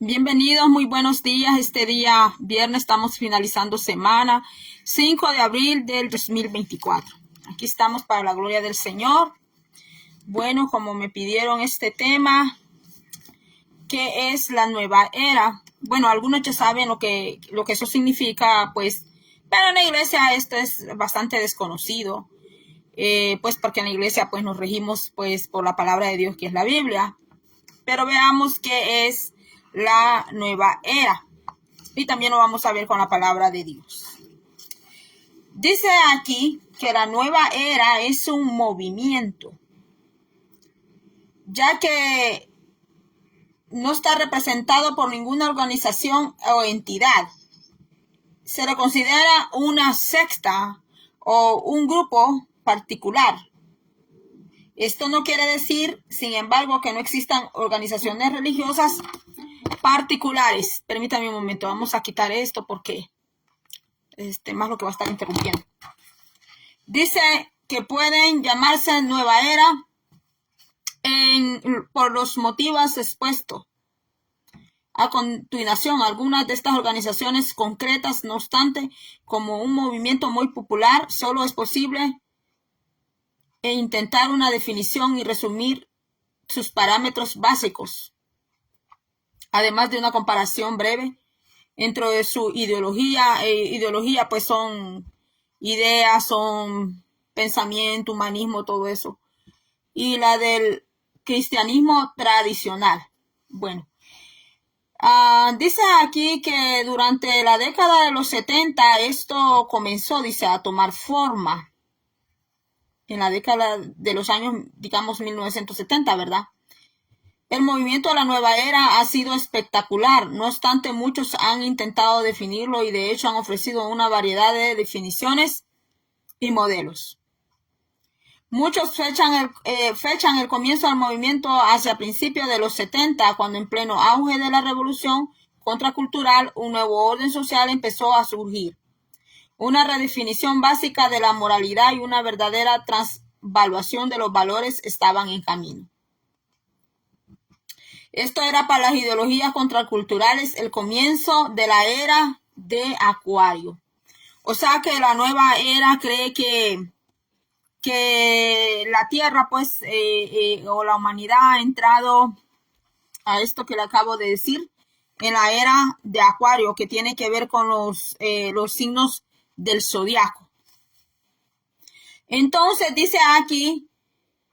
Bienvenidos, muy buenos días. Este día viernes estamos finalizando semana 5 de abril del 2024. Aquí estamos para la gloria del Señor. Bueno, como me pidieron este tema, ¿qué es la nueva era? Bueno, algunos ya saben lo que eso significa, pues, pero en la iglesia esto es bastante desconocido, pues porque en la iglesia pues nos regimos pues por la palabra de Dios que es la Biblia. Pero veamos qué es la nueva era. Y también lo vamos a ver con la palabra de Dios. Dice aquí que la nueva era es un movimiento, ya que no está representado por ninguna organización o entidad. Se le considera una secta o un grupo particular. Esto no quiere decir, sin embargo, que no existan organizaciones religiosas particulares. Permítame un momento, vamos a quitar esto porque más lo que va a estar interrumpiendo. Dice que pueden llamarse nueva era por los motivos expuestos. A continuación, algunas de estas organizaciones concretas, no obstante, como un movimiento muy popular, solo es posible intentar una definición y resumir sus parámetros básicos, además de una comparación breve entre su ideología pues son ideas, son pensamiento, humanismo, todo eso, y la del cristianismo tradicional. Bueno, dice aquí que durante la década de los 70 esto comenzó, dice, a tomar forma. En la década de los años, digamos, 1970, ¿verdad? El movimiento de la nueva era ha sido espectacular. No obstante, muchos han intentado definirlo y de hecho han ofrecido una variedad de definiciones y modelos. Muchos fechan el comienzo del movimiento hacia principios de los 70, cuando en pleno auge de la revolución contracultural, un nuevo orden social empezó a surgir. Una redefinición básica de la moralidad y una verdadera transvaluación de los valores estaban en camino. Esto era para las ideologías contraculturales el comienzo de la era de Acuario. O sea que la nueva era cree que la Tierra, pues, o la humanidad ha entrado a esto que le acabo de decir, en la era de Acuario, que tiene que ver con los signos del zodiaco. Entonces dice aquí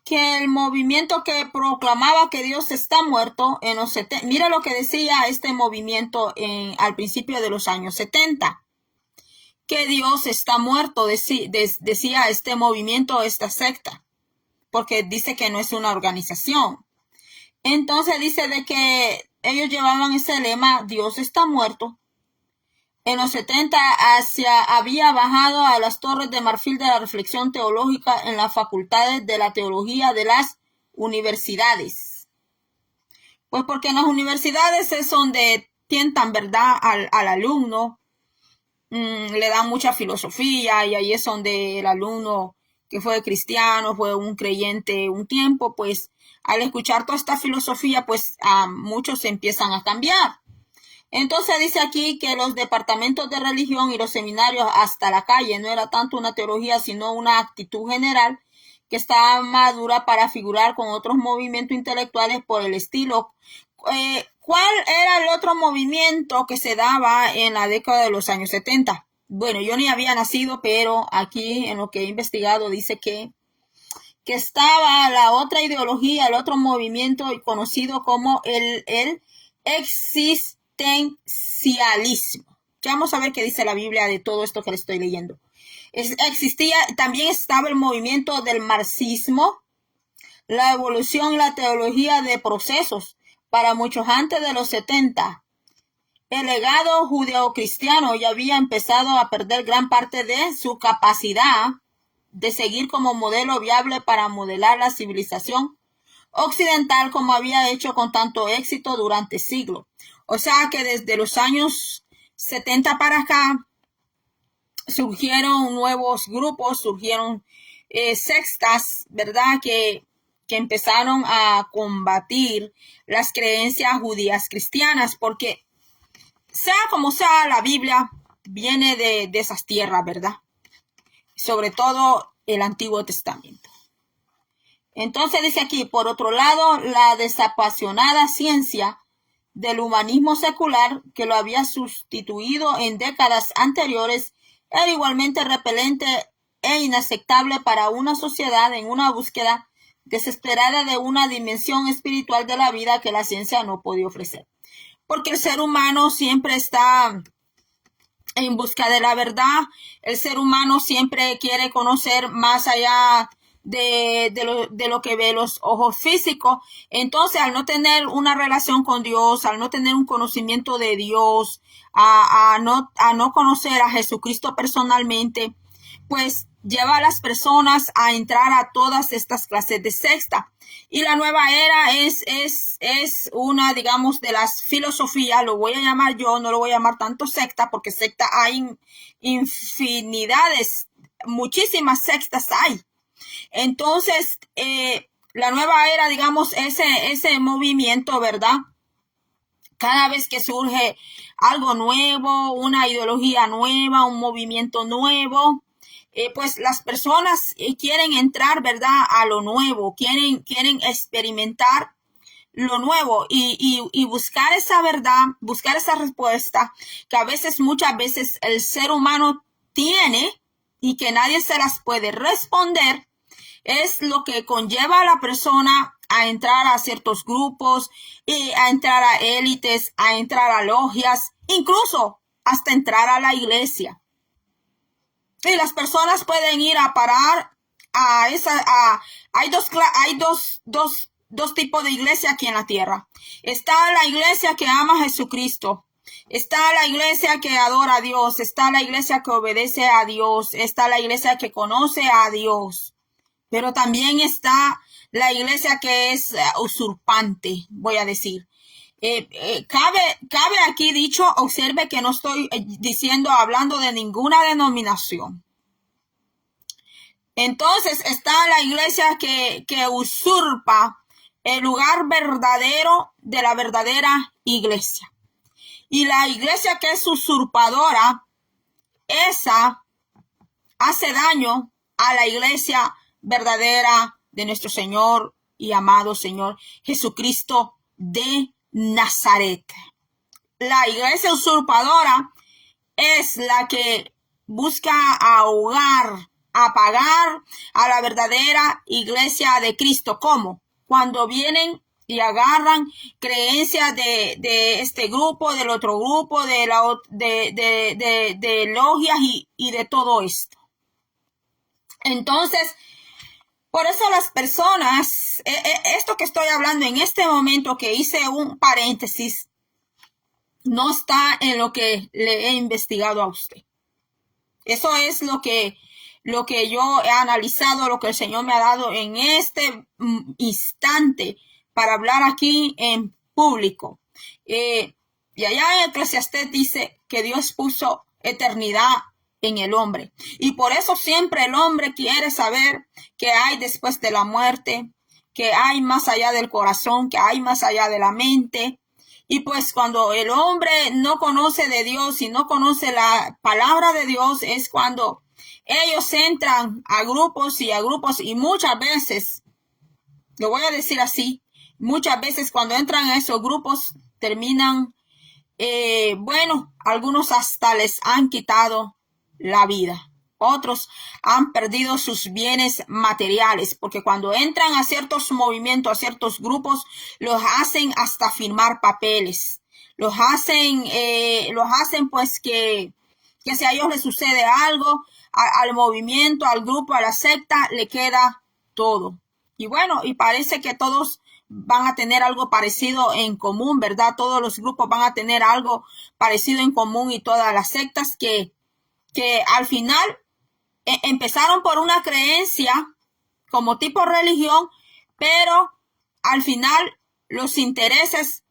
que el movimiento que proclamaba que Dios está muerto en los 70, mira lo que decía este movimiento al principio de los años 70, que Dios está muerto, decía este movimiento, esta secta, porque dice que no es una organización. Entonces dice de que ellos llevaban ese lema, Dios está muerto. En los 70 había bajado a las torres de marfil de la reflexión teológica en las facultades de la teología de las universidades. Pues porque en las universidades es donde tientan, ¿verdad?, al alumno, le dan mucha filosofía y ahí es donde el alumno que fue cristiano, fue un creyente un tiempo, pues al escuchar toda esta filosofía, pues muchos se empiezan a cambiar. Entonces dice aquí que los departamentos de religión y los seminarios hasta la calle no era tanto una teología, sino una actitud general que estaba madura para figurar con otros movimientos intelectuales por el estilo. ¿Cuál era el otro movimiento que se daba en la década de los años 70? Bueno, yo ni había nacido, pero aquí en lo que he investigado dice que estaba la otra ideología, el otro movimiento conocido como el existencialismo. Ya vamos a ver qué dice la Biblia de todo esto que le estoy leyendo. También estaba el movimiento del marxismo, la evolución y la teología de procesos para muchos antes de los 70. El legado judeocristiano ya había empezado a perder gran parte de su capacidad de seguir como modelo viable para modelar la civilización occidental como había hecho con tanto éxito durante siglos. O sea que desde los años 70 para acá surgieron nuevos grupos, surgieron sectas, ¿verdad? Que que empezaron a combatir las creencias judías cristianas, porque sea como sea, la Biblia viene de esas tierras, ¿verdad? Sobre todo el Antiguo Testamento. Entonces dice aquí, por otro lado, la desapasionada ciencia del humanismo secular, que lo había sustituido en décadas anteriores, era igualmente repelente e inaceptable para una sociedad en una búsqueda desesperada de una dimensión espiritual de la vida que la ciencia no podía ofrecer. Porque el ser humano siempre está en busca de la verdad, el ser humano siempre quiere conocer más allá de lo que ve los ojos físicos. Entonces, al no tener una relación con Dios, al no tener un conocimiento de Dios, a no conocer a Jesucristo personalmente, pues lleva a las personas a entrar a todas estas clases de secta. Y la nueva era es una, digamos, de las filosofías, lo voy a llamar yo, no lo voy a llamar tanto secta, porque secta hay infinidades, muchísimas sectas hay. Entonces, la nueva era, digamos, ese movimiento, ¿verdad? Cada vez que surge algo nuevo, una ideología nueva, un movimiento nuevo, pues las personas quieren entrar, ¿verdad?, a lo nuevo, quieren experimentar lo nuevo y buscar esa verdad, buscar esa respuesta que muchas veces el ser humano tiene y que nadie se las puede responder, es lo que conlleva a la persona a entrar a ciertos grupos, y a entrar a élites, a entrar a logias, incluso hasta entrar a la iglesia. Y las personas pueden ir a parar hay dos tipos de iglesia aquí en la tierra. Está la iglesia que ama a Jesucristo. Está la iglesia que adora a Dios. Está la iglesia que obedece a Dios. Está la iglesia que conoce a Dios. Pero también está la iglesia que es usurpante, voy a decir. Cabe aquí dicho, observe que no estoy hablando de ninguna denominación. Entonces está la iglesia que usurpa el lugar verdadero de la verdadera iglesia. Y la iglesia que es usurpadora, esa hace daño a la iglesia verdadera de nuestro Señor y amado Señor Jesucristo de Nazaret. La iglesia usurpadora es la que busca ahogar, apagar a la verdadera iglesia de Cristo. ¿Cómo? Cuando vienen y agarran creencias de este grupo, del otro grupo, de logias y de todo esto. Entonces, por eso las personas, esto que estoy hablando en este momento, que hice un paréntesis, no está en lo que le he investigado a usted. Eso es lo que yo he analizado, lo que el Señor me ha dado en este instante para hablar aquí en público. Y allá en Eclesiastés dice que Dios puso eternidad en el hombre. Y por eso siempre el hombre quiere saber qué hay después de la muerte, qué hay más allá del corazón, qué hay más allá de la mente. Y pues cuando el hombre no conoce de Dios y no conoce la palabra de Dios, es cuando ellos entran a grupos y muchas veces, lo voy a decir así, muchas veces cuando entran a esos grupos terminan, algunos hasta les han quitado la vida. Otros han perdido sus bienes materiales, porque cuando entran a ciertos movimientos, a ciertos grupos, los hacen hasta firmar papeles. Los hacen pues que si a ellos les sucede algo, al movimiento, al grupo, a la secta, le queda todo. Y bueno, y parece que todos van a tener algo parecido en común, ¿verdad? Todos los grupos van a tener algo parecido en común, y todas las sectas que al final empezaron por una creencia como tipo religión, pero al final los intereses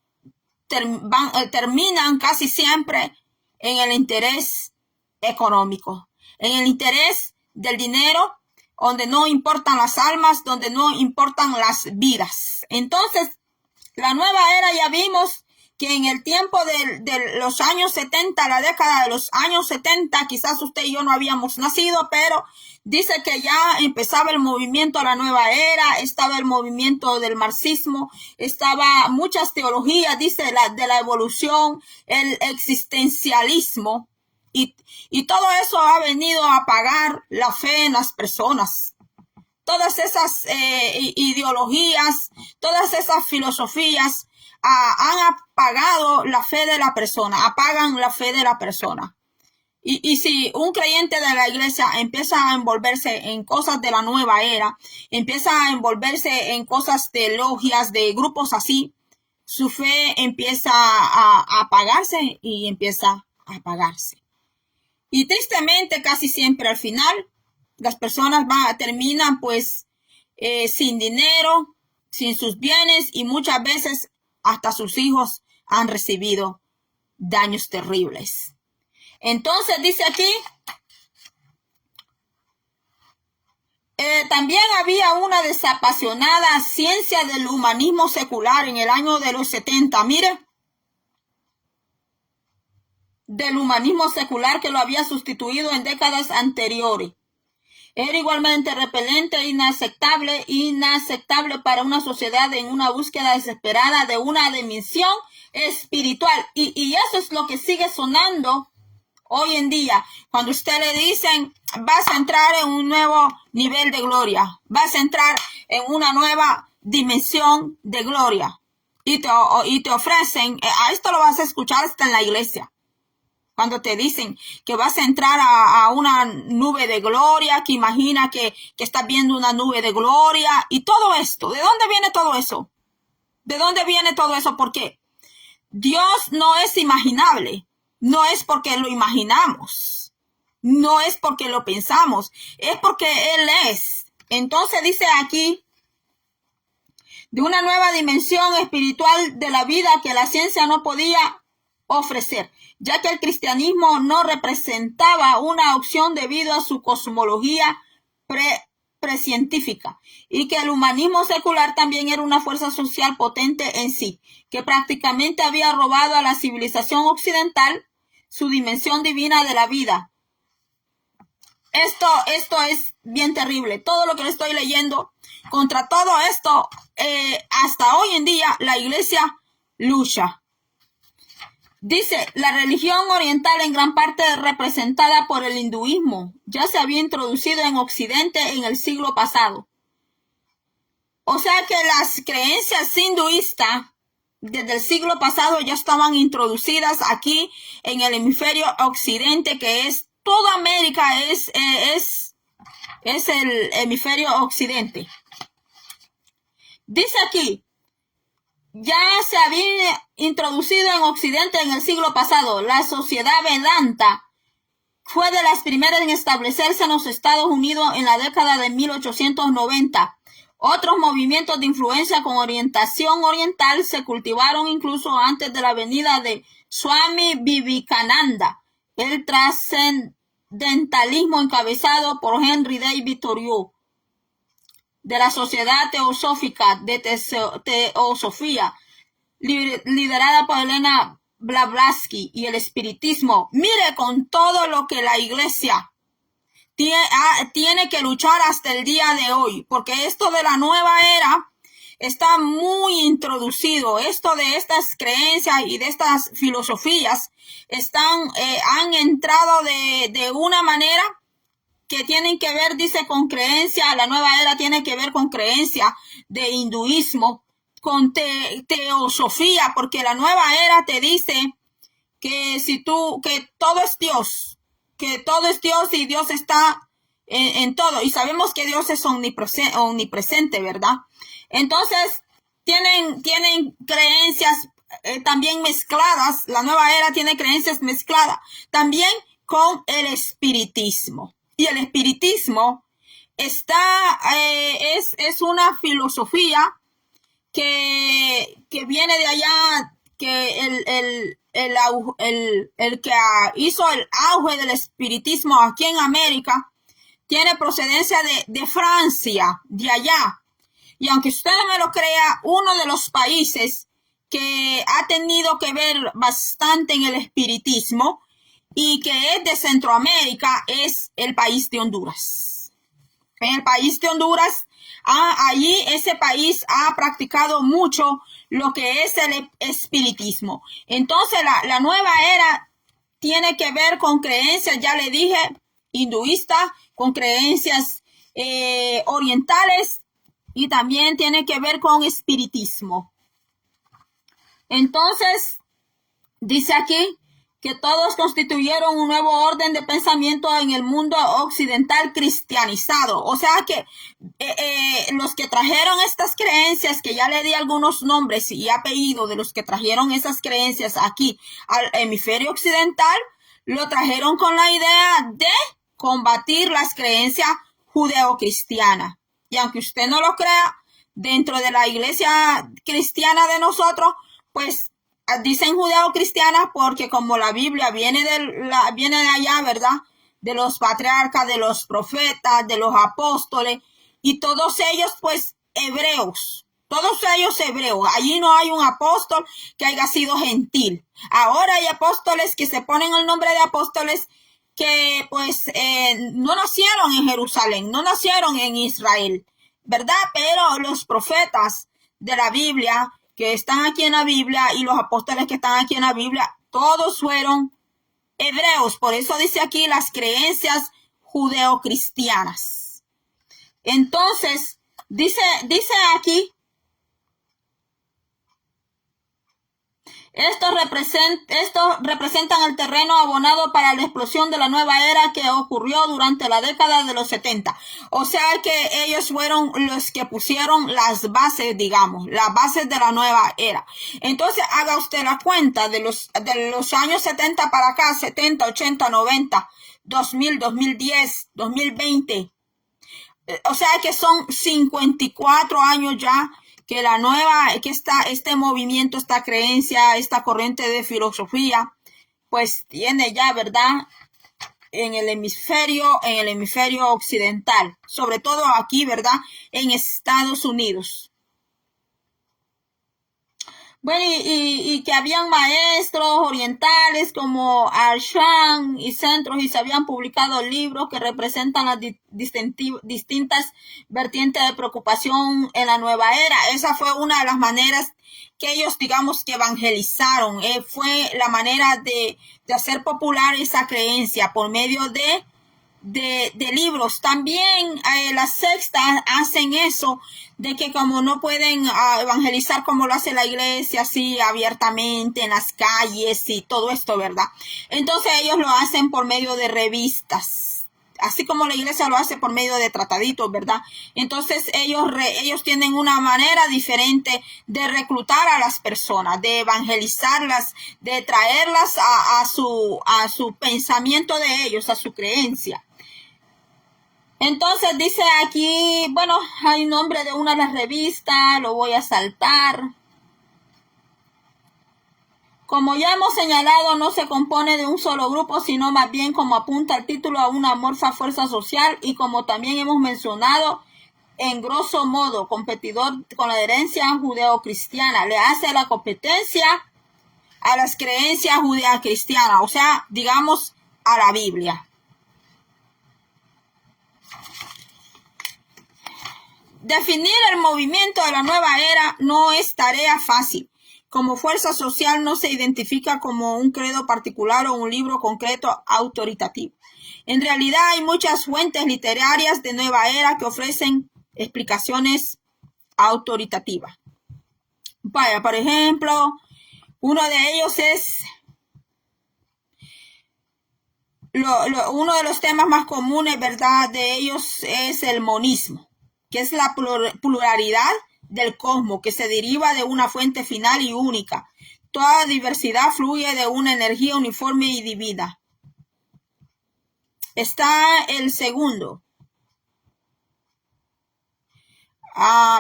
terminan casi siempre en el interés económico, en el interés del dinero, donde no importan las almas, donde no importan las vidas. Entonces, la nueva era ya vimos que en el tiempo de los años 70, la década de los años 70, quizás usted y yo no habíamos nacido, pero dice que ya empezaba el movimiento a la nueva era, estaba el movimiento del marxismo, estaba muchas teologías, dice, de la evolución, el existencialismo, y todo eso ha venido a apagar la fe en las personas. Todas esas ideologías, todas esas filosofías han apagado la fe de la persona, apagan la fe de la persona. Y si un creyente de la iglesia empieza a envolverse en cosas de la nueva era, empieza a envolverse en cosas de logias, de grupos así, su fe empieza a apagarse y empieza a apagarse. Y tristemente, casi siempre al final, las personas terminan pues sin dinero, sin sus bienes, y muchas veces hasta sus hijos han recibido daños terribles. Entonces dice aquí, también había una desapasionada ciencia del humanismo secular en el año de los 70. Mire, del humanismo secular que lo había sustituido en décadas anteriores. Era igualmente repelente e inaceptable para una sociedad en una búsqueda desesperada de una dimensión espiritual. Y eso es lo que sigue sonando hoy en día. Cuando usted le dicen, vas a entrar en un nuevo nivel de gloria, vas a entrar en una nueva dimensión de gloria, y te ofrecen, a esto lo vas a escuchar hasta en la iglesia. Cuando te dicen que vas a entrar a una nube de gloria, que imagina que estás viendo una nube de gloria y todo esto. ¿De dónde viene todo eso? ¿De dónde viene todo eso? Porque Dios no es imaginable. No es porque lo imaginamos. No es porque lo pensamos. Es porque Él es. Entonces dice aquí, de una nueva dimensión espiritual de la vida que la ciencia no podía ofrecer, ya que el cristianismo no representaba una opción debido a su cosmología precientífica, y que el humanismo secular también era una fuerza social potente en sí, que prácticamente había robado a la civilización occidental su dimensión divina de la vida. Esto es bien terrible. Todo lo que le estoy leyendo, contra todo esto, hasta hoy en día la iglesia lucha. Dice, la religión oriental, en gran parte representada por el hinduismo, ya se había introducido en Occidente en el siglo pasado. O sea que las creencias hinduistas desde el siglo pasado ya estaban introducidas aquí en el hemisferio occidente, que es toda América, es el hemisferio occidente. Dice aquí, ya se había introducido en Occidente en el siglo pasado. La sociedad Vedanta fue de las primeras en establecerse en los Estados Unidos en la década de 1890. Otros movimientos de influencia con orientación oriental se cultivaron incluso antes de la venida de Swami Vivekananda. El trascendentalismo encabezado por Henry David Thoreau, de la Sociedad Teosófica de Teosofía, liderada por Elena Blavatsky, y el espiritismo. Mire, con todo lo que la iglesia tiene que luchar hasta el día de hoy, porque esto de la nueva era está muy introducido. Esto de estas creencias y de estas filosofías han entrado de una manera que tienen que ver, dice, con creencia. La nueva era tiene que ver con creencia de hinduismo, con teosofía, porque la nueva era te dice que que todo es Dios, y Dios está en todo, y sabemos que Dios es omnipresente, ¿verdad? Entonces tienen creencias también mezcladas. La nueva era tiene creencias mezcladas también con el espiritismo. Y el espiritismo es una filosofía que viene de allá, que el que hizo el auge del espiritismo aquí en América tiene procedencia de Francia, de allá. Y aunque usted no me lo crea, uno de los países que ha tenido que ver bastante en el espiritismo y que es de Centroamérica es el país de Honduras. En el país de Honduras, allí ese país ha practicado mucho lo que es el espiritismo. Entonces la nueva era tiene que ver con creencias, ya le dije, hinduistas, con creencias orientales y también tiene que ver con espiritismo. Entonces, dice aquí que todos constituyeron un nuevo orden de pensamiento en el mundo occidental cristianizado. O sea que los que trajeron estas creencias, que ya le di algunos nombres y apellidos de los que trajeron esas creencias aquí al hemisferio occidental, lo trajeron con la idea de combatir las creencias judeocristianas. Y aunque usted no lo crea, dentro de la iglesia cristiana de nosotros, pues dicen judeo-cristiana porque como la Biblia viene de allá, ¿verdad? De los patriarcas, de los profetas, de los apóstoles y todos ellos pues hebreos. Todos ellos hebreos. Allí no hay un apóstol que haya sido gentil. Ahora hay apóstoles que se ponen el nombre de apóstoles que pues no nacieron en Jerusalén, no nacieron en Israel, ¿verdad? Pero los profetas de la Biblia que están aquí en la Biblia y los apóstoles que están aquí en la Biblia, todos fueron hebreos. Por eso dice aquí las creencias judeocristianas. Entonces, dice aquí, estos representan el terreno abonado para la explosión de la nueva era que ocurrió durante la década de los 70. O sea que ellos fueron los que pusieron las bases, digamos, las bases de la nueva era. Entonces haga usted la cuenta de los años 70 para acá, 70, 80, 90, 2000, 2010, 2020. O sea que son 54 años ya que este movimiento, esta creencia, esta corriente de filosofía, pues tiene ya, ¿verdad? En el hemisferio occidental, sobre todo aquí, ¿verdad? En Estados Unidos. Bueno, y que habían maestros orientales como Arshan y centros y se habían publicado libros que representan las distintas vertientes de preocupación en la nueva era. Esa fue una de las maneras que ellos, digamos, que evangelizaron. Fue la manera de hacer popular esa creencia por medio de libros. También las sectas hacen eso, de que como no pueden evangelizar como lo hace la iglesia, así abiertamente en las calles y todo esto, ¿verdad? Entonces ellos lo hacen por medio de revistas, así como la iglesia lo hace por medio de trataditos, ¿verdad? Entonces ellos tienen una manera diferente de reclutar a las personas, de evangelizarlas, de traerlas a su pensamiento de ellos, a su creencia. Entonces dice aquí, bueno, hay nombre de una de las revistas, lo voy a saltar. Como ya hemos señalado, no se compone de un solo grupo, sino más bien, como apunta el título, a una amorfa fuerza social y como también hemos mencionado, en grosso modo, competidor con la herencia judeo-cristiana, le hace la competencia a las creencias judeo-cristianas, o sea, digamos, a la Biblia. Definir el movimiento de la nueva era no es tarea fácil. Como fuerza social no se identifica como un credo particular o un libro concreto autoritativo. En realidad hay muchas fuentes literarias de nueva era que ofrecen explicaciones autoritativas. Vaya, por ejemplo, uno de ellos es uno de los temas más comunes, ¿verdad? De ellos es el monismo, que es la pluralidad del cosmos, que se deriva de una fuente final y única. Toda diversidad fluye de una energía uniforme y divina. Está el segundo.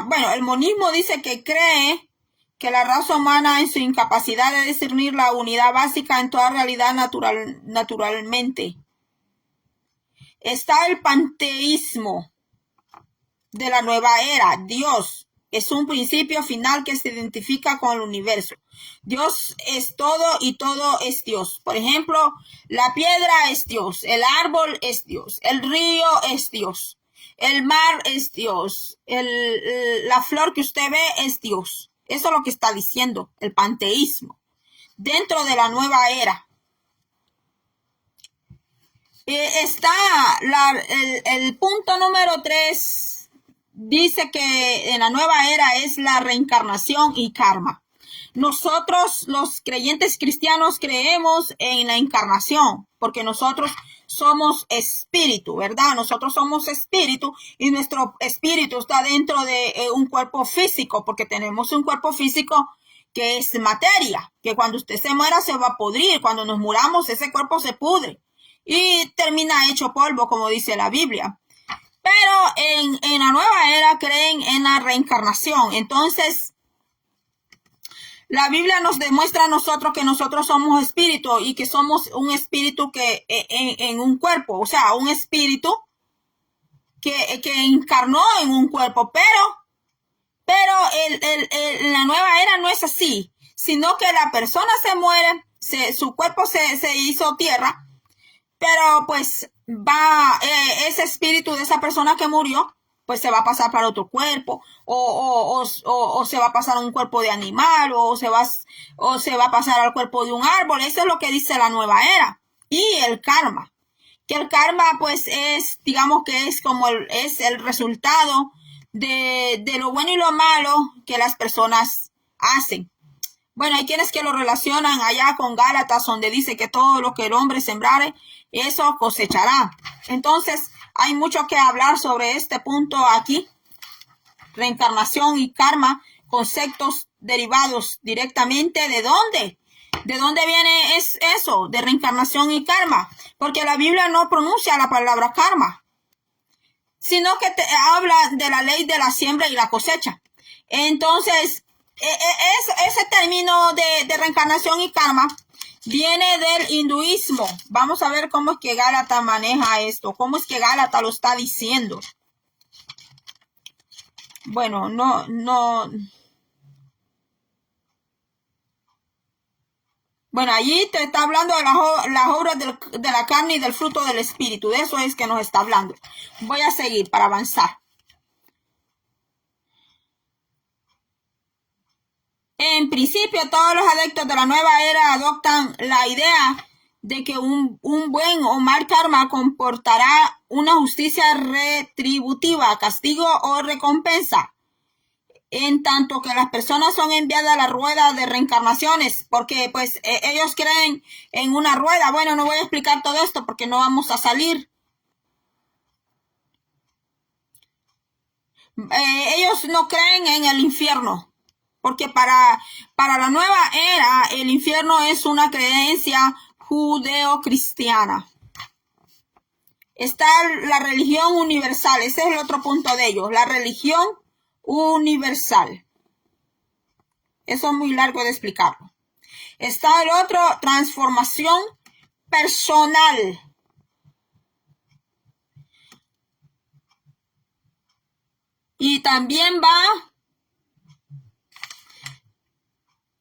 Bueno, el monismo dice que cree que la raza humana, en su incapacidad de discernir la unidad básica en toda realidad naturalmente, Está el panteísmo de la nueva era. Dios es un principio final que se identifica con el universo. Dios es todo y todo es Dios. Por ejemplo, la piedra es Dios, el árbol es Dios, el río es Dios, el mar es Dios, la flor que usted ve es Dios. Eso es lo que está diciendo el panteísmo dentro de la nueva era. Está el punto número 3. Dice que en la nueva era es la reencarnación y karma. Nosotros, los creyentes cristianos, creemos en la encarnación, porque nosotros somos espíritu, ¿verdad? Nosotros somos espíritu y nuestro espíritu está dentro de un cuerpo físico, porque tenemos un cuerpo físico que es materia, que cuando usted se muera se va a pudrir. Cuando nos muramos, ese cuerpo se pudre y termina hecho polvo, como dice la Biblia. Pero en la nueva era creen en la reencarnación. Entonces, la Biblia nos demuestra a nosotros que nosotros somos espíritu y que somos un espíritu que en un cuerpo, o sea, un espíritu que encarnó en un cuerpo, pero la nueva era no es así, sino que la persona se muere, su cuerpo se hizo tierra, pero pues ese espíritu de esa persona que murió, pues se va a pasar para otro cuerpo, o se va a pasar a un cuerpo de animal, o se va a pasar al cuerpo de un árbol. Eso es lo que dice la nueva era. Y el karma, que el karma pues es, digamos que es como es el resultado de lo bueno y lo malo que las personas hacen. Bueno, hay quienes que lo relacionan allá con Gálatas, donde dice que todo lo que el hombre sembrare, eso cosechará. Entonces, hay mucho que hablar sobre este punto aquí. Reencarnación y karma, conceptos derivados directamente de dónde. ¿De dónde viene eso de reencarnación y karma? Porque la Biblia no pronuncia la palabra karma, sino que habla de la ley de la siembra y la cosecha. Entonces, ese término de reencarnación y karma viene del hinduismo. Vamos a ver cómo es que Gálatas maneja esto, cómo es que Gálatas lo está diciendo. Bueno, no. Bueno, allí te está hablando de las obras de la carne y del fruto del espíritu. De eso es que nos está hablando. Voy a seguir para avanzar. En principio, todos los adeptos de la nueva era adoptan la idea de que un buen o mal karma comportará una justicia retributiva, castigo o recompensa, en tanto que las personas son enviadas a la rueda de reencarnaciones, porque pues ellos creen en una rueda. Bueno, no voy a explicar todo esto porque no vamos a salir. Ellos no creen en el infierno. Porque para la nueva era, el infierno es una creencia judeo-cristiana. Está la religión universal. Ese es el otro punto de ellos. La religión universal. Eso es muy largo de explicarlo. Está el otro, transformación personal. Y también va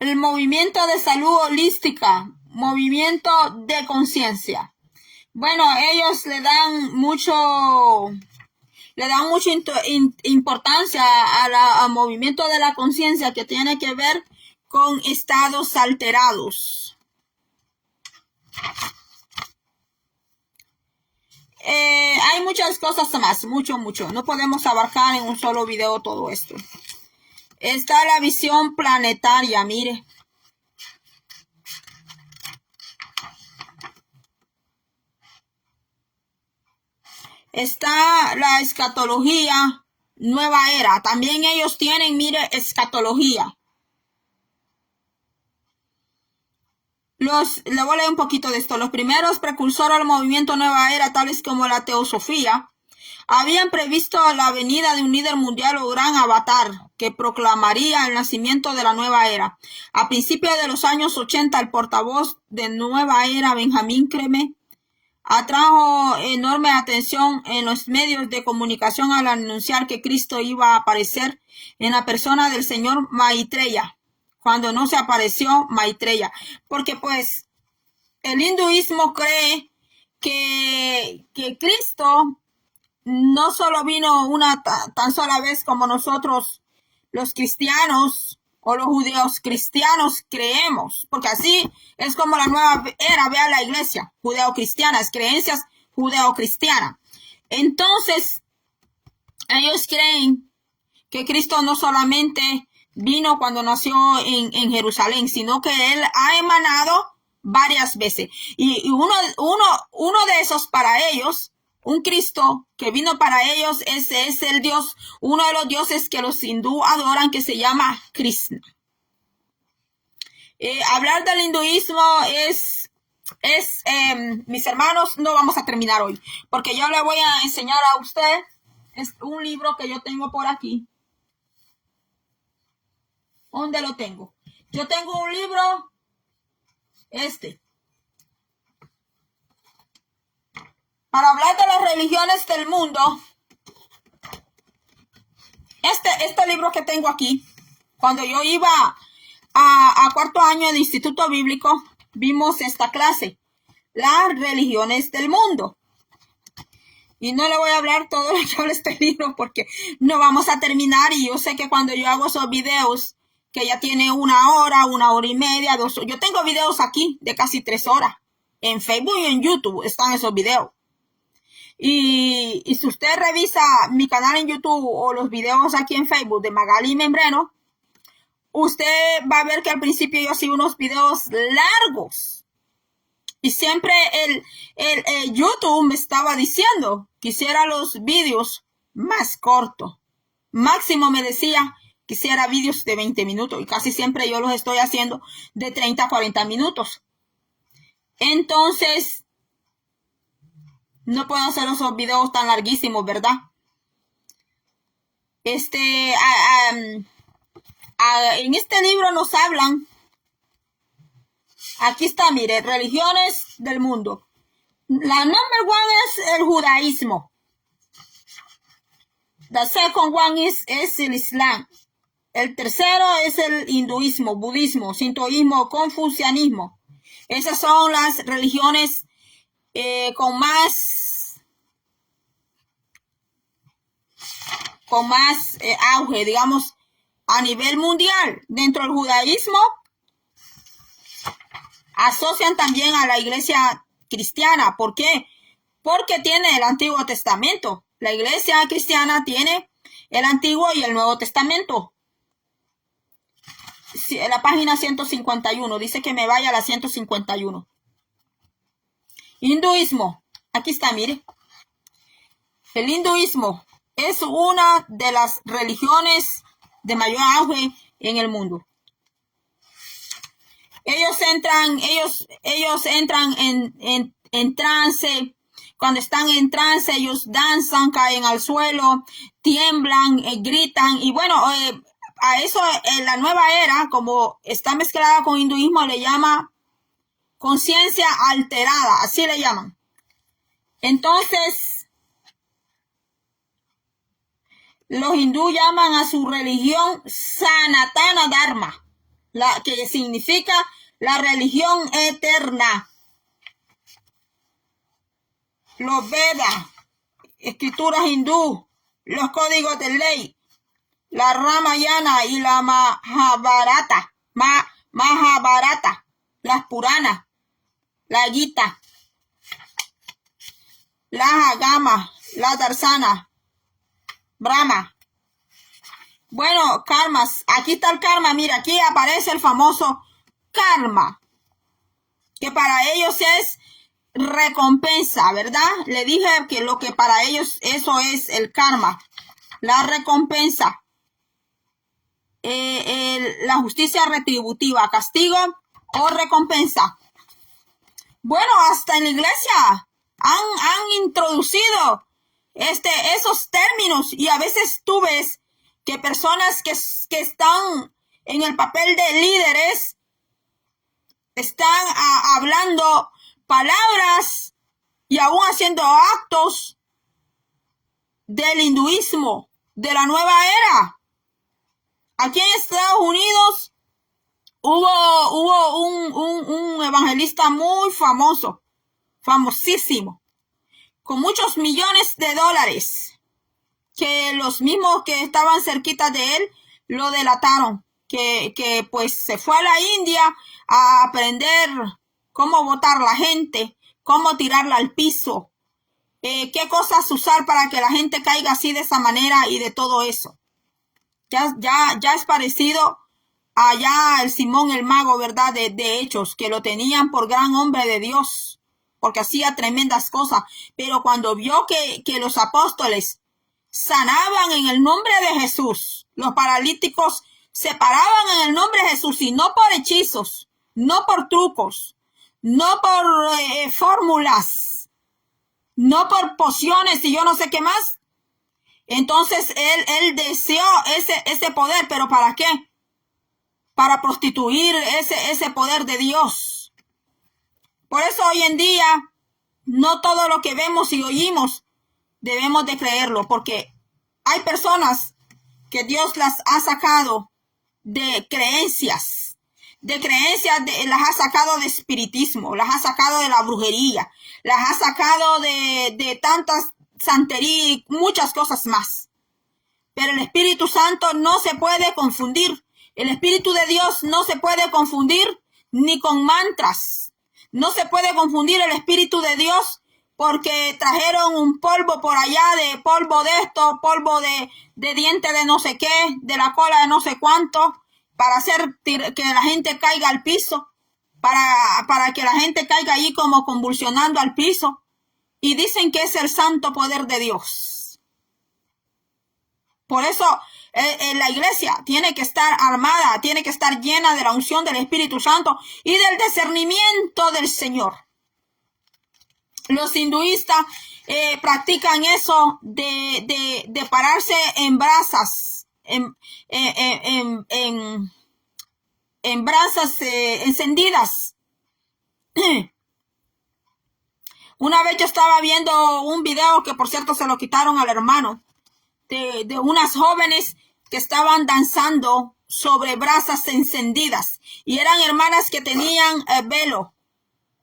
el movimiento de salud holística, movimiento de conciencia. Bueno, ellos le dan mucha importancia al movimiento de la conciencia, que tiene que ver con estados alterados. Hay muchas cosas más, mucho. No podemos abarcar en un solo video todo esto. Está la visión planetaria, mire. Está la escatología, nueva era. También ellos tienen, mire, escatología. Le voy a leer un poquito de esto. Los primeros precursores del movimiento nueva era, tales como la teosofía, habían previsto la venida de un líder mundial o gran avatar que proclamaría el nacimiento de la nueva era. A principios de los años 80, el portavoz de Nueva Era, Benjamin Creme, atrajo enorme atención en los medios de comunicación al anunciar que Cristo iba a aparecer en la persona del señor Maitreya, cuando no se apareció Maitreya, porque pues el hinduismo cree que Cristo no solo vino una tan sola vez como nosotros los cristianos o los judeos cristianos creemos, porque así es como la nueva era ve a la iglesia judeo-cristiana, es creencias judeo-cristiana. Entonces, ellos creen que Cristo no solamente vino cuando nació en Jerusalén, sino que Él ha emanado varias veces. Y uno de esos para ellos, un Cristo que vino para ellos, ese es el Dios, uno de los dioses que los hindú adoran, que se llama Krishna. Hablar del hinduismo mis hermanos, no vamos a terminar hoy, porque yo le voy a enseñar a usted un libro que yo tengo por aquí. ¿Dónde lo tengo? Yo tengo un libro, para hablar de las religiones del mundo. Este libro que tengo aquí, cuando yo iba a cuarto año de instituto bíblico, vimos esta clase, las religiones del mundo. Y no le voy a hablar todo lo que habla este libro porque no vamos a terminar, y yo sé que cuando yo hago esos videos, que ya tiene 1 hora, 1 hora y media, 2 horas, yo tengo videos aquí de casi 3 horas. En Facebook y en YouTube están esos videos. Y si usted revisa mi canal en YouTube o los videos aquí en Facebook de Magali Membreno, usted va a ver que al principio yo hacía unos videos largos. Y siempre el YouTube me estaba diciendo que hiciera los videos más cortos. Máximo me decía que hiciera videos de 20 minutos. Y casi siempre yo los estoy haciendo de 30 a 40 minutos. Entonces, no puedo hacer esos videos tan larguísimos, ¿verdad? En este libro nos hablan. Aquí está, mire, religiones del mundo. La number one es el judaísmo. The second one es el islam. El tercero es el hinduismo, budismo, sintoísmo, confucianismo. Esas son las religiones con más auge, digamos, a nivel mundial. Dentro del judaísmo asocian también a la iglesia cristiana. ¿Por qué? Porque tiene el Antiguo Testamento. La iglesia cristiana tiene el Antiguo y el Nuevo Testamento. La página 151, dice que me vaya a la 151. Hinduismo, aquí está, mire. El hinduismo es una de las religiones de mayor auge en el mundo. Ellos entran en trance. Cuando están en trance, ellos danzan, caen al suelo, tiemblan, gritan. Y bueno, a eso en la nueva era, como está mezclada con hinduismo, le llama conciencia alterada, así le llaman. Entonces, los hindúes llaman a su religión Sanatana Dharma, que significa la religión eterna. Los Vedas, escrituras hindú, los códigos de ley, la Ramayana y la Mahabharata, las Puranas, la Gita, la Agama, la Darsana, Brahma. Bueno, karmas, aquí está el karma, mira, aquí aparece el famoso karma, que para ellos es recompensa, ¿verdad? Le dije que lo que para ellos eso es el karma, la recompensa, la justicia retributiva, castigo o recompensa. Bueno, hasta en la iglesia han introducido esos términos, y a veces tú ves que personas que están en el papel de líderes están hablando palabras y aún haciendo actos del hinduismo, de la nueva era. Aquí en Estados Unidos hubo un evangelista muy famoso, famosísimo, con muchos millones de dólares, que los mismos que estaban cerquita de él lo delataron, que pues se fue a la India a aprender cómo botar la gente, cómo tirarla al piso, qué cosas usar para que la gente caiga así de esa manera y de todo eso. Ya es parecido allá el Simón el mago, ¿verdad? De Hechos, que lo tenían por gran hombre de Dios, porque hacía tremendas cosas. Pero cuando vio que los apóstoles sanaban en el nombre de Jesús, los paralíticos se paraban en el nombre de Jesús, y no por hechizos, no por trucos, no por fórmulas, no por pociones y yo no sé qué más. Entonces él deseó ese poder, pero ¿para qué? Para prostituir ese poder de Dios. Por eso hoy en día no todo lo que vemos y oímos debemos de creerlo, porque hay personas que Dios las ha sacado de creencias, las ha sacado de espiritismo, las ha sacado de la brujería, las ha sacado de tantas santería y muchas cosas más. Pero el Espíritu Santo no se puede confundir. El Espíritu de Dios no se puede confundir ni con mantras. No se puede confundir el Espíritu de Dios porque trajeron un polvo por allá, de polvo de esto, polvo de diente de no sé qué, de la cola de no sé cuánto, para hacer que la gente caiga al piso, para que la gente caiga ahí como convulsionando al piso. Y dicen que es el santo poder de Dios. Por eso la iglesia tiene que estar armada, tiene que estar llena de la unción del Espíritu Santo y del discernimiento del Señor. Los hinduistas practican eso de pararse en brasas, en brasas encendidas. Una vez yo estaba viendo un video, que por cierto se lo quitaron al hermano, de unas jóvenes que estaban danzando sobre brasas encendidas, y eran hermanas que tenían velo.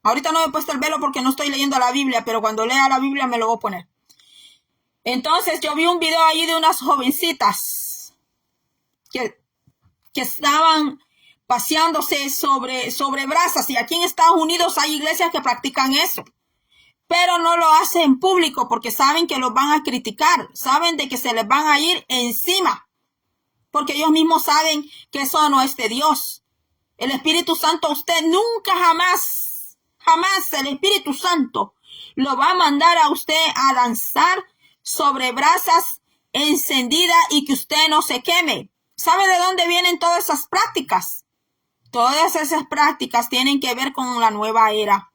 Ahorita no me he puesto el velo porque no estoy leyendo la Biblia, pero cuando lea la Biblia me lo voy a poner. Entonces yo vi un video allí de unas jovencitas que estaban paseándose sobre brasas, y aquí en Estados Unidos hay iglesias que practican eso. Pero no lo hacen en público porque saben que los van a criticar, saben de que se les van a ir encima, porque ellos mismos saben que eso no es de Dios. El Espíritu Santo, usted nunca, jamás el Espíritu Santo lo va a mandar a usted a danzar sobre brasas encendidas y que usted no se queme. ¿Sabe de dónde vienen todas esas prácticas? Todas esas prácticas tienen que ver con la nueva era.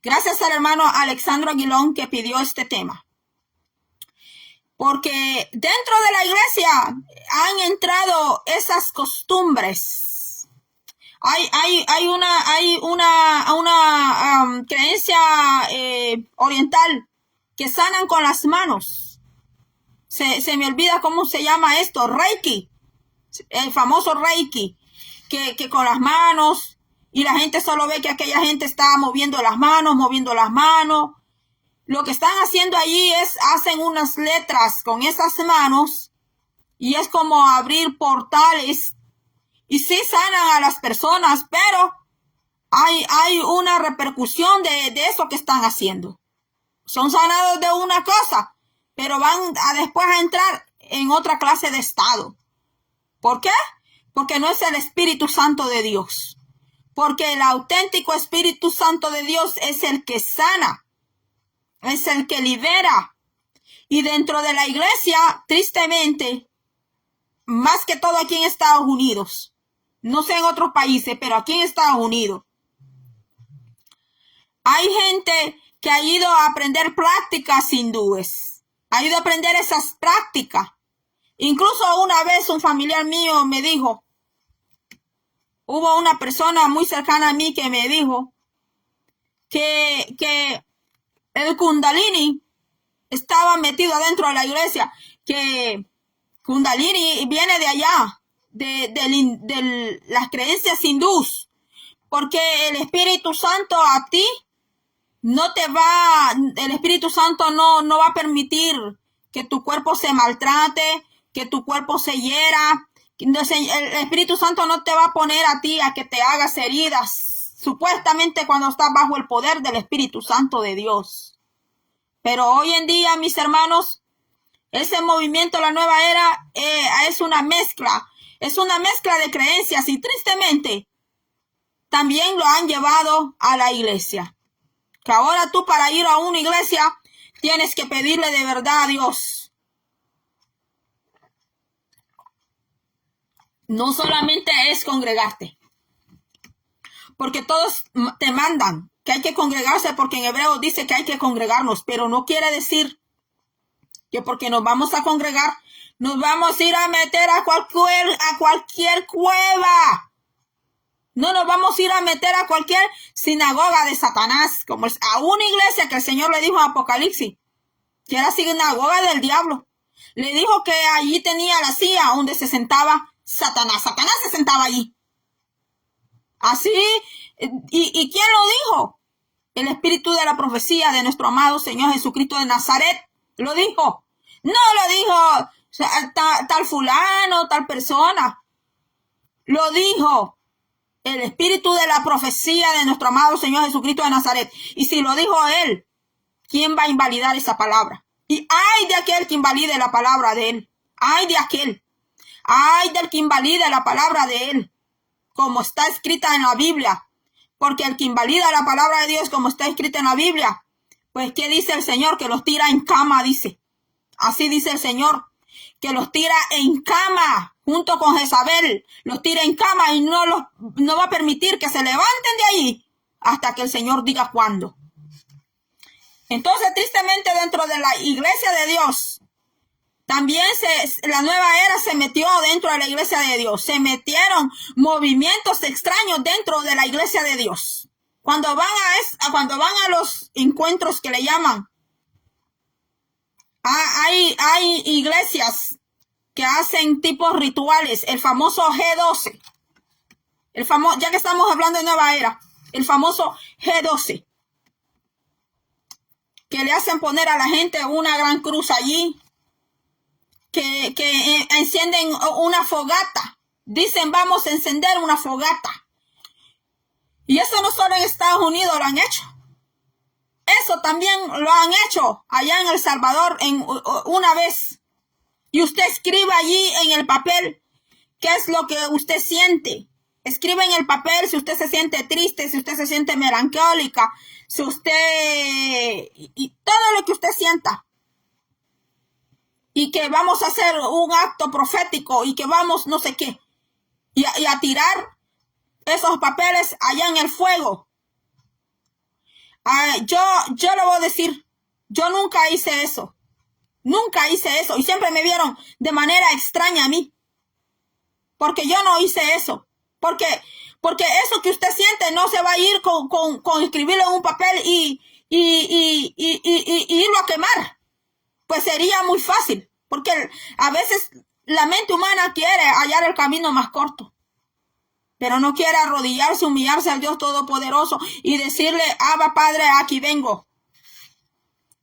Gracias al hermano Alexandro Aguilón que pidió este tema. Porque dentro de la iglesia han entrado esas costumbres. Hay una creencia oriental que sanan con las manos. Se me olvida cómo se llama esto, Reiki, el famoso Reiki, que con las manos. Y la gente solo ve que aquella gente está moviendo las manos. Lo que están haciendo allí hacen unas letras con esas manos y es como abrir portales. Y sí sanan a las personas, pero hay una repercusión de eso que están haciendo. Son sanados de una cosa, pero van después a entrar en otra clase de estado. ¿Por qué? Porque no es el Espíritu Santo de Dios. Porque el auténtico Espíritu Santo de Dios es el que sana, es el que libera. Y dentro de la iglesia, tristemente, más que todo aquí en Estados Unidos, no sé en otros países, pero aquí en Estados Unidos, hay gente que ha ido a aprender prácticas hindúes, ha ido a aprender esas prácticas. Incluso una vez un familiar mío me dijo, hubo una persona muy cercana a mí que me dijo que el Kundalini estaba metido dentro de la iglesia, que Kundalini viene de allá, de las creencias hindús, porque el Espíritu Santo a ti el Espíritu Santo no va a permitir que tu cuerpo se maltrate, que tu cuerpo se hiera. Entonces, el Espíritu Santo no te va a poner a ti a que te hagas heridas, supuestamente cuando estás bajo el poder del Espíritu Santo de Dios. Pero hoy en día, mis hermanos, ese movimiento, la nueva era, es una mezcla de creencias y tristemente también lo han llevado a la iglesia. Que ahora tú para ir a una iglesia tienes que pedirle de verdad a Dios. No solamente es congregarte, porque todos te mandan que hay que congregarse, porque en hebreo dice que hay que congregarnos, pero no quiere decir que porque nos vamos a congregar, nos vamos a ir a meter a cualquier cueva. No nos vamos a ir a meter a cualquier sinagoga de Satanás, como a una iglesia que el Señor le dijo en Apocalipsis, que era sinagoga del diablo. Le dijo que allí tenía la silla donde se sentaba Satanás. Satanás se sentaba allí. Así, ¿y quién lo dijo? El espíritu de la profecía de nuestro amado Señor Jesucristo de Nazaret lo dijo. No lo dijo tal fulano, tal persona. Lo dijo el espíritu de la profecía de nuestro amado Señor Jesucristo de Nazaret. Y si lo dijo él, ¿quién va a invalidar esa palabra? Y ay de aquel que invalide la palabra de él. Ay de aquel. Ay del que invalide la palabra de él, como está escrita en la Biblia. Porque el que invalida la palabra de Dios, como está escrita en la Biblia, pues ¿qué dice el Señor? Que los tira en cama, dice. Así dice el Señor, que los tira en cama, junto con Jezabel, los tira en cama y no va a permitir que se levanten de ahí hasta que el Señor diga cuándo. Entonces, tristemente, dentro de la iglesia de Dios, también la nueva era se metió dentro de la iglesia de Dios. Se metieron movimientos extraños dentro de la iglesia de Dios. Cuando van a los encuentros que le llaman, hay iglesias que hacen tipos rituales, el famoso G12, ya que estamos hablando de nueva era, el famoso G12, que le hacen poner a la gente una gran cruz allí, que encienden una fogata, dicen vamos a encender una fogata, y eso no solo en Estados Unidos lo han hecho. Eso también lo han hecho allá en El Salvador una vez. Y usted escribe allí en el papel qué es lo que usted siente. Escribe en el papel si usted se siente triste, si usted se siente melancólica, si usted... y todo lo que usted sienta. Y que vamos a hacer un acto profético y que vamos no sé qué. Y a tirar esos papeles allá en el fuego. Yo le voy a decir, yo nunca hice eso. Nunca hice eso. Y siempre me vieron de manera extraña a mí. Porque yo no hice eso. Porque eso que usted siente no se va a ir con escribirlo en un papel y irlo a quemar. Pues sería muy fácil. Porque a veces la mente humana quiere hallar el camino más corto. Pero no quiere arrodillarse, humillarse al Dios Todopoderoso y decirle, Abba Padre, aquí vengo.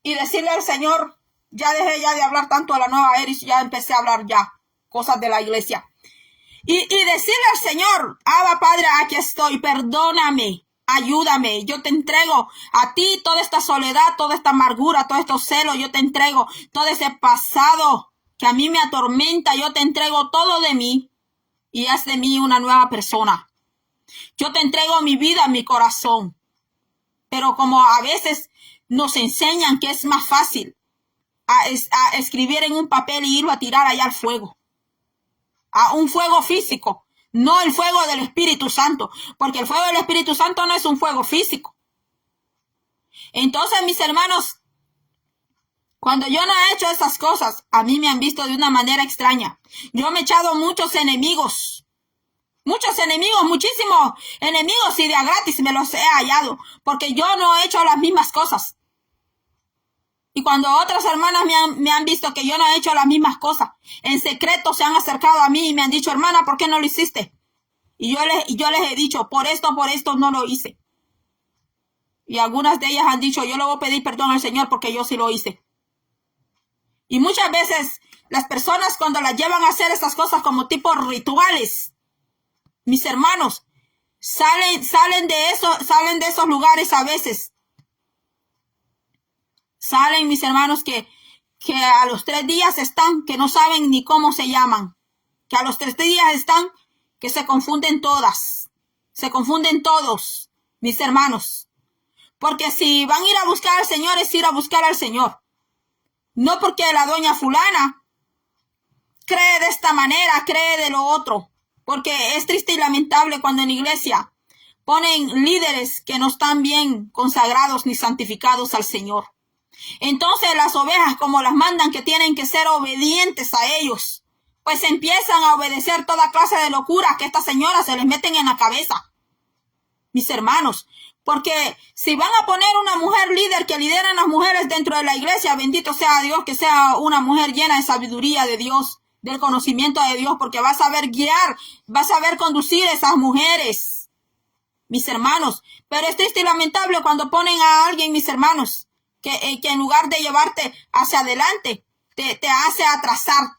Y decirle al Señor, ya dejé ya de hablar tanto a la nueva era y ya empecé a hablar ya cosas de la iglesia. Y decirle al Señor, Abba Padre, aquí estoy, perdóname, ayúdame, yo te entrego a ti toda esta soledad, toda esta amargura, todos estos celos, yo te entrego todo ese pasado que a mí me atormenta, yo te entrego todo de mí. Y haz de mí una nueva persona. Yo te entrego mi vida, mi corazón. Pero como a veces nos enseñan que es más fácil a escribir en un papel y irlo a tirar allá al fuego. A un fuego físico. No el fuego del Espíritu Santo. Porque el fuego del Espíritu Santo no es un fuego físico. Entonces, mis hermanos, cuando yo no he hecho esas cosas, a mí me han visto de una manera extraña. Yo me he echado muchos enemigos, muchísimos enemigos y de a gratis me los he hallado, porque yo no he hecho las mismas cosas. Y cuando otras hermanas me han visto que yo no he hecho las mismas cosas, en secreto se han acercado a mí y me han dicho, hermana, ¿por qué no lo hiciste? Y yo les he dicho, por esto no lo hice. Y algunas de ellas han dicho, yo le voy a pedir perdón al Señor porque yo sí lo hice. Y muchas veces las personas cuando las llevan a hacer estas cosas como tipo rituales, mis hermanos, salen de esos lugares a veces. Salen, mis hermanos, que a los 3 días están, que no saben ni cómo se llaman. Que a los 3 días están, que se confunden todas. Se confunden todos, mis hermanos. Porque si van a ir a buscar al Señor, es ir a buscar al Señor. No porque la doña fulana cree de esta manera, cree de lo otro. Porque es triste y lamentable cuando en iglesia ponen líderes que no están bien consagrados ni santificados al Señor. Entonces las ovejas, como las mandan, que tienen que ser obedientes a ellos, pues empiezan a obedecer toda clase de locuras que estas señoras se les meten en la cabeza. Mis hermanos, porque si van a poner una mujer líder que lidera a las mujeres dentro de la iglesia, bendito sea Dios, que sea una mujer llena de sabiduría de Dios, del conocimiento de Dios, porque va a saber guiar, va a saber conducir a esas mujeres, mis hermanos. Pero es triste y lamentable cuando ponen a alguien, mis hermanos, que en lugar de llevarte hacia adelante, te hace atrasar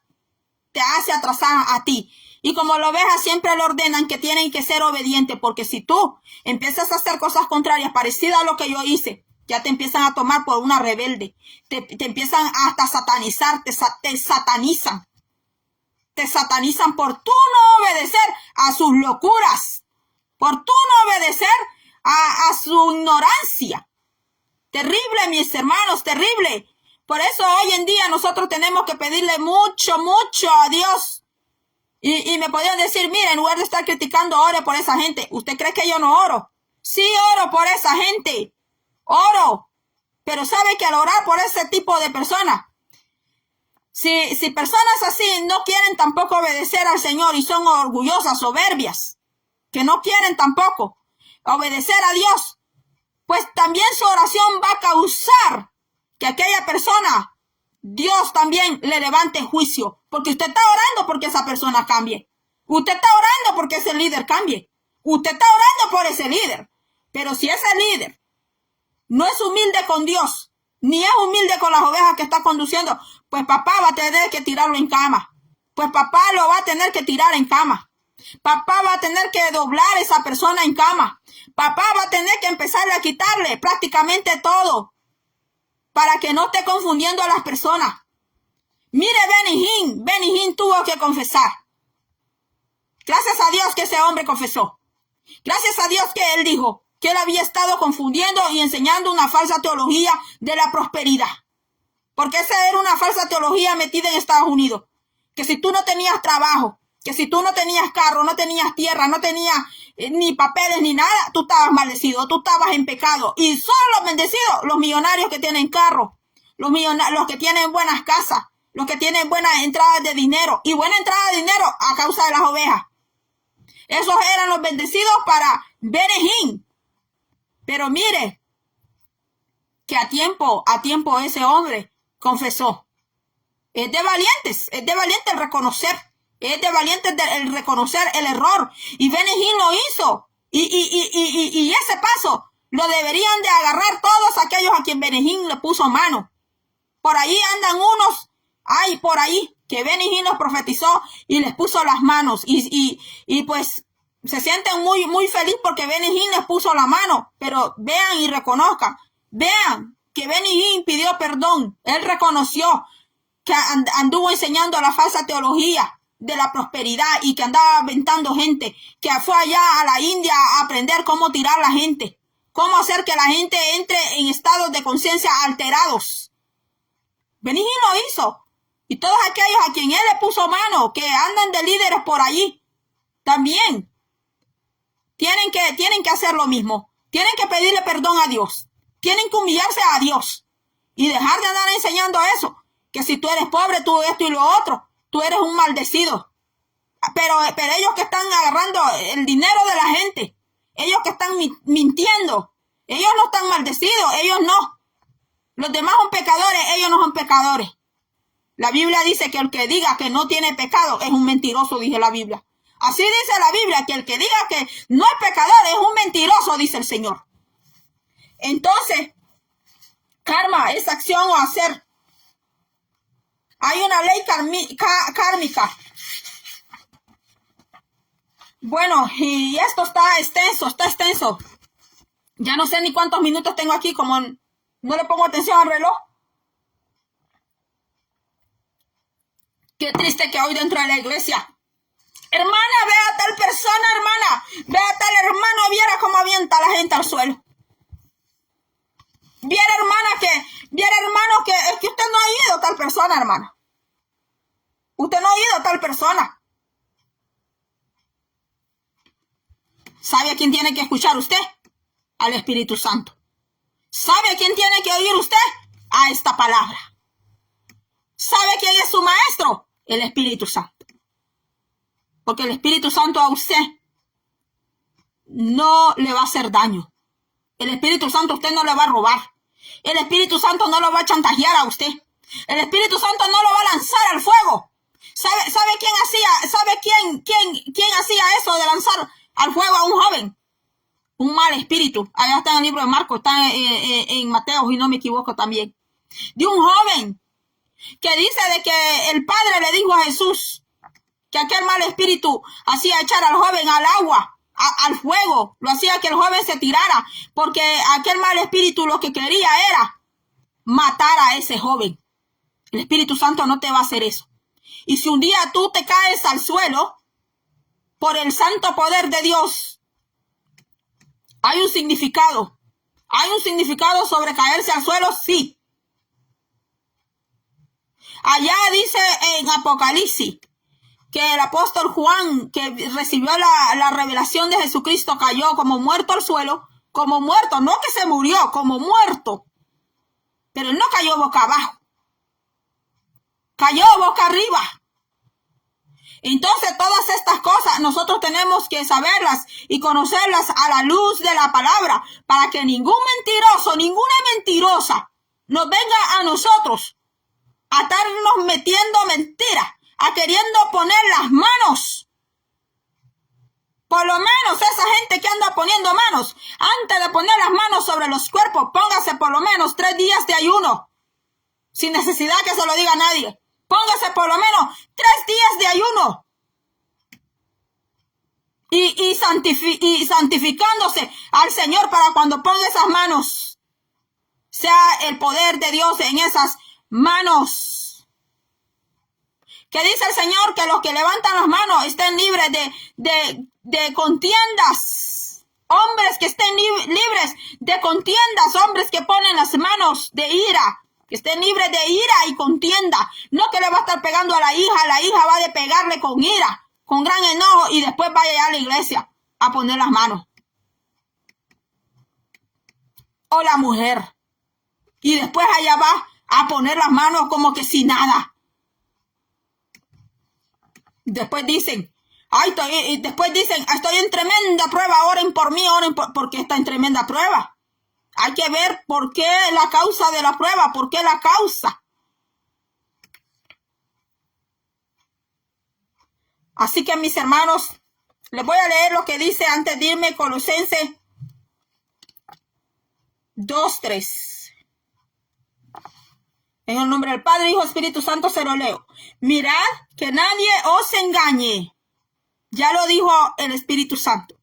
a ti. Y como la oveja siempre le ordenan que tienen que ser obedientes, porque si tú empiezas a hacer cosas contrarias, parecidas a lo que yo hice, ya te empiezan a tomar por una rebelde, te empiezan hasta satanizar, te satanizan por tú no obedecer a sus locuras, por tú no obedecer a su ignorancia. Terrible, mis hermanos, terrible. Por eso hoy en día nosotros tenemos que pedirle mucho a Dios. Y me podrían decir, mira, en lugar de estar criticando, ore por esa gente. ¿Usted cree que yo no oro? Sí, oro por esa gente. Oro. Pero sabe que al orar por ese tipo de personas, si personas así no quieren tampoco obedecer al Señor y son orgullosas, soberbias, que no quieren tampoco obedecer a Dios, pues también su oración va a causar que aquella persona, Dios también le levante juicio. Porque usted está orando porque esa persona cambie. Usted está orando porque ese líder cambie. Usted está orando por ese líder. Pero si ese líder no es humilde con Dios, ni es humilde con las ovejas que está conduciendo, pues papá va a tener que tirarlo en cama. Pues papá lo va a tener que tirar en cama. Papá va a tener que doblar a esa persona en cama. Papá va a tener que empezar a quitarle prácticamente todo para que no esté confundiendo a las personas. Mire, Benny Hinn tuvo que confesar. Gracias a Dios que ese hombre confesó. Gracias a Dios que él dijo que él había estado confundiendo y enseñando una falsa teología de la prosperidad. Porque esa era una falsa teología metida en Estados Unidos. Que si tú no tenías trabajo, que si tú no tenías carro, no tenías tierra, no tenías ni papeles ni nada, tú estabas maldecido, tú estabas en pecado. Y solo los bendecidos, los millonarios que tienen carro, los que tienen buenas casas, los que tienen buenas entradas de dinero y buena entrada de dinero a causa de las ovejas. Esos eran los bendecidos para Benny Hinn. Pero mire, que a tiempo ese hombre confesó. Es de valiente el reconocer. Es de valiente el reconocer el error. Y Benny Hinn lo hizo. Y ese paso lo deberían de agarrar todos aquellos a quien Benny Hinn le puso mano. Por ahí andan unos, por ahí, que Benny Hinn los profetizó y les puso las manos. Y pues se sienten muy feliz porque Benny Hinn les puso la mano. Pero vean y reconozcan. Vean que Benny Hinn pidió perdón. Él reconoció que anduvo enseñando la falsa teología de la prosperidad y que andaba aventando gente, que fue allá a la India a aprender cómo tirar a la gente, cómo hacer que la gente entre en estados de conciencia alterados. Benny Hinn lo hizo. Y todos aquellos a quien él le puso mano, que andan de líderes por allí, también tienen que hacer lo mismo. Tienen que pedirle perdón a Dios. Tienen que humillarse a Dios y dejar de andar enseñando eso. Que si tú eres pobre, tú esto y lo otro, tú eres un maldecido. Pero ellos que están agarrando el dinero de la gente, ellos que están mintiendo, ellos no están maldecidos, ellos no. Los demás son pecadores, ellos no son pecadores. La Biblia dice que el que diga que no tiene pecado es un mentiroso, dice la Biblia. Así dice la Biblia, que el que diga que no es pecador es un mentiroso, dice el Señor. Entonces, karma es acción o hacer. Hay una ley kármica. Bueno, y esto está extenso. Ya no sé ni cuántos minutos tengo aquí, como no le pongo atención al reloj. Qué triste que hoy dentro de la iglesia, hermana, vea a tal persona, hermana, vea a tal hermano, viera cómo avienta a la gente al suelo. Viera hermano que es que usted no ha ido a tal persona, hermana. Usted no ha ido a tal persona. ¿Sabe a quién tiene que escuchar usted? Al Espíritu Santo. ¿Sabe a quién tiene que oír usted? A esta palabra. ¿Sabe quién es su maestro? El Espíritu Santo. Porque el Espíritu Santo a usted no le va a hacer daño. El Espíritu Santo a usted no le va a robar. El Espíritu Santo no lo va a chantajear a usted. El Espíritu Santo no lo va a lanzar al fuego. ¿Sabe quién hacía eso de lanzar al fuego a un joven? Un mal espíritu. Allá está en el libro de Marcos, está en Mateo, si no me equivoco también. De un joven que dice de que el Padre le dijo a Jesús que aquel mal espíritu hacía echar al joven al agua, al fuego, lo hacía que el joven se tirara, porque aquel mal espíritu lo que quería era matar a ese joven. El Espíritu Santo no te va a hacer eso. Y si un día tú te caes al suelo, por el santo poder de Dios, hay un significado. ¿Hay un significado sobre caerse al suelo? Sí. Allá dice en Apocalipsis que el apóstol Juan, que recibió la revelación de Jesucristo, cayó como muerto al suelo, como muerto, no que se murió, como muerto. Pero él no cayó boca abajo, cayó boca arriba. Entonces todas estas cosas nosotros tenemos que saberlas y conocerlas a la luz de la palabra, para que ningún mentiroso, ninguna mentirosa nos venga a nosotros a estarnos metiendo mentiras, a queriendo poner las manos. Por lo menos esa gente que anda poniendo manos, antes de poner las manos sobre los cuerpos, póngase por lo menos 3 días de ayuno, sin necesidad que se lo diga a nadie. Póngase por lo menos 3 días de ayuno y santificándose al Señor, para cuando ponga esas manos, sea el poder de Dios en esas manos. Que dice el Señor que los que levantan las manos estén libres de contiendas. Hombres que estén libres de contiendas, hombres que ponen las manos de ira, que estén libres de ira y contienda. No que le va a estar pegando a la hija va a pegarle con ira, con gran enojo, y después vaya a la iglesia a poner las manos. O la mujer. Y después allá va a poner las manos como que sin nada. Después dicen, estoy en tremenda prueba, oren por mí, porque está en tremenda prueba. Hay que ver por qué la causa de la prueba, por qué la causa. Así que, mis hermanos, les voy a leer lo que dice antes de irme, Colosenses 2:3. En el nombre del Padre, Hijo, Espíritu Santo se lo leo. Mirad que nadie os engañe. Ya lo dijo el Espíritu Santo,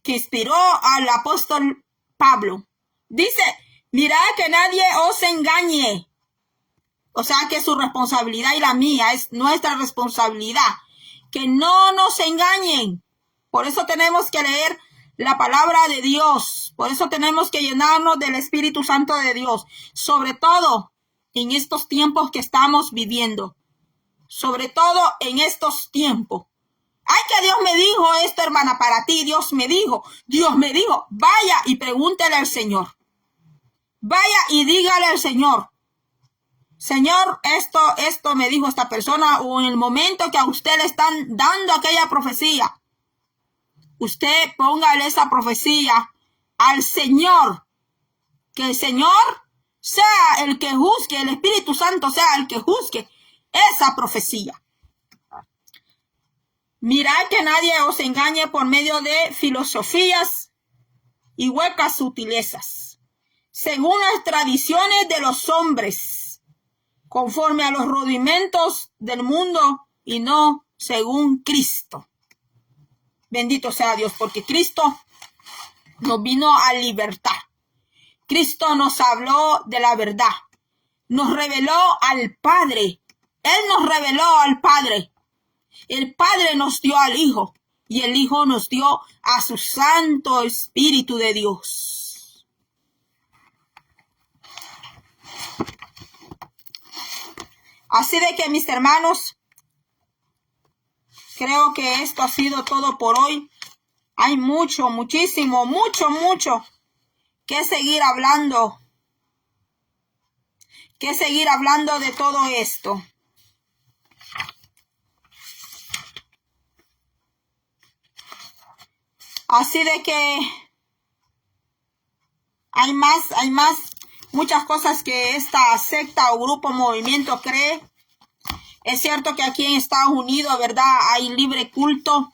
que inspiró al apóstol Pablo. Dice, mirad que nadie os engañe. O sea que su responsabilidad y la mía es nuestra responsabilidad. Que no nos engañen. Por eso tenemos que leer la palabra de Dios. Por eso tenemos que llenarnos del Espíritu Santo de Dios. Sobre todo en estos tiempos que estamos viviendo. Sobre todo en estos tiempos. Ay, que Dios me dijo esto, hermana, para ti. Dios me dijo. Vaya y pregúntele al Señor. Vaya y dígale al Señor. Señor, esto me dijo esta persona, o en el momento que a usted le están dando aquella profecía, usted póngale esa profecía al Señor Que el Señor sea el que juzgue, el Espíritu Santo sea el que juzgue esa profecía. Mirad que nadie os engañe por medio de filosofías y huecas sutilezas, según las tradiciones de los hombres, conforme a los rudimentos del mundo y no según Cristo. Bendito sea Dios, porque Cristo nos vino a libertar. Cristo nos habló de la verdad. Nos reveló al Padre. Él nos reveló al Padre. El Padre nos dio al Hijo y el Hijo nos dio a su Santo Espíritu de Dios. Así de que, mis hermanos, creo que esto ha sido todo por hoy. Hay mucho que seguir hablando. De todo esto. Así de que hay muchas cosas que esta secta o grupo movimiento cree. Es cierto que aquí en Estados Unidos, ¿verdad? Hay libre culto,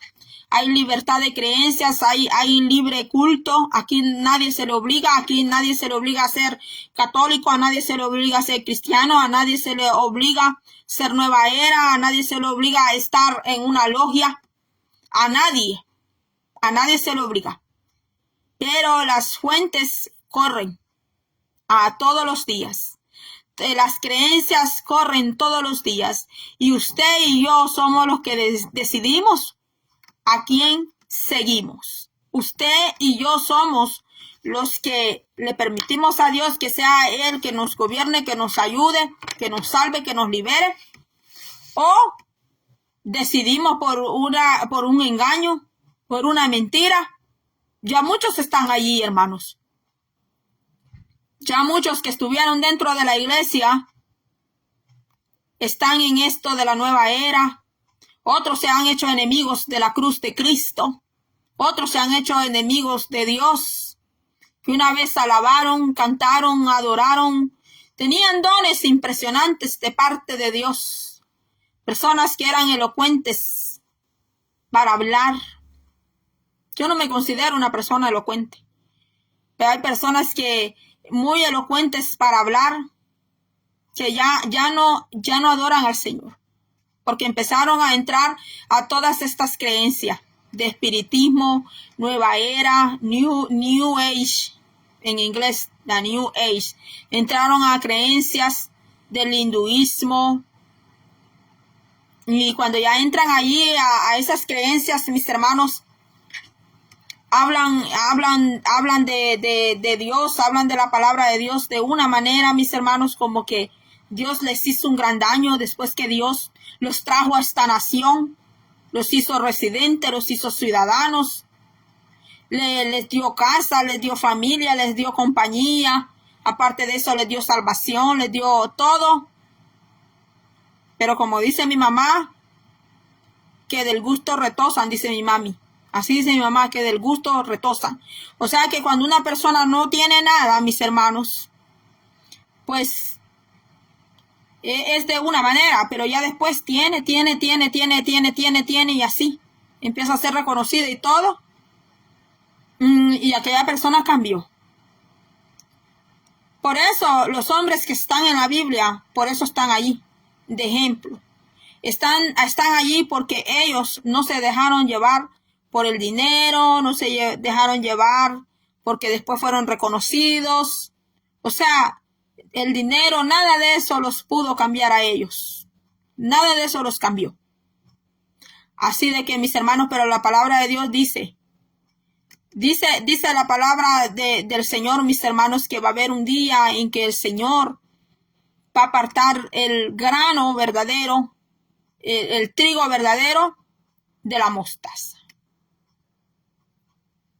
hay libertad de creencias, hay libre culto. Aquí nadie se le obliga, a ser católico, a nadie se le obliga a ser cristiano, a nadie se le obliga a ser nueva era, a nadie se le obliga a estar en una logia, a nadie se le obliga. Pero las fuentes corren a todos los días. Las creencias corren todos los días. Y usted y yo somos los que decidimos a quién seguimos. Usted y yo somos los que le permitimos a Dios que sea Él que nos gobierne, que nos ayude, que nos salve, que nos libere. O decidimos por un engaño, por una mentira. Ya muchos están allí, hermanos. Ya muchos que estuvieron dentro de la iglesia están en esto de la nueva era. Otros se han hecho enemigos de la cruz de Cristo. Otros se han hecho enemigos de Dios, que una vez alabaron, cantaron, adoraron. Tenían dones impresionantes de parte de Dios. Personas que eran elocuentes para hablar. Yo no me considero una persona elocuente, pero hay personas que muy elocuentes para hablar, que ya no adoran al Señor, porque empezaron a entrar a todas estas creencias de espiritismo, nueva era, New Age, en inglés, la New Age. Entraron a creencias del hinduismo, y cuando ya entran allí a esas creencias, mis hermanos, hablan de Dios, hablan de la palabra de Dios de una manera, mis hermanos, como que Dios les hizo un gran daño después que Dios los trajo a esta nación, los hizo residentes, los hizo ciudadanos, les dio casa, les dio familia, les dio compañía, aparte de eso les dio salvación, les dio todo. Pero como dice mi mamá, que del gusto retosan, dice mi mami. Así dice mi mamá, que del gusto retosan. O sea que cuando una persona no tiene nada, mis hermanos, pues es de una manera, pero ya después tiene y así. Empieza a ser reconocida y todo. Y aquella persona cambió. Por eso los hombres que están en la Biblia, por eso están allí, de ejemplo. Están allí porque ellos no se dejaron llevar por el dinero, no se dejaron llevar porque después fueron reconocidos. O sea, el dinero, nada de eso los pudo cambiar a ellos. Nada de eso los cambió. Así de que, mis hermanos, pero la palabra de Dios dice la palabra del Señor, mis hermanos, que va a haber un día en que el Señor va a apartar el grano verdadero, el trigo verdadero de la mostaza.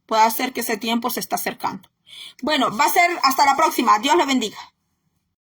Puede ser que ese tiempo se está acercando. Bueno, va a ser hasta la próxima. Dios le bendiga.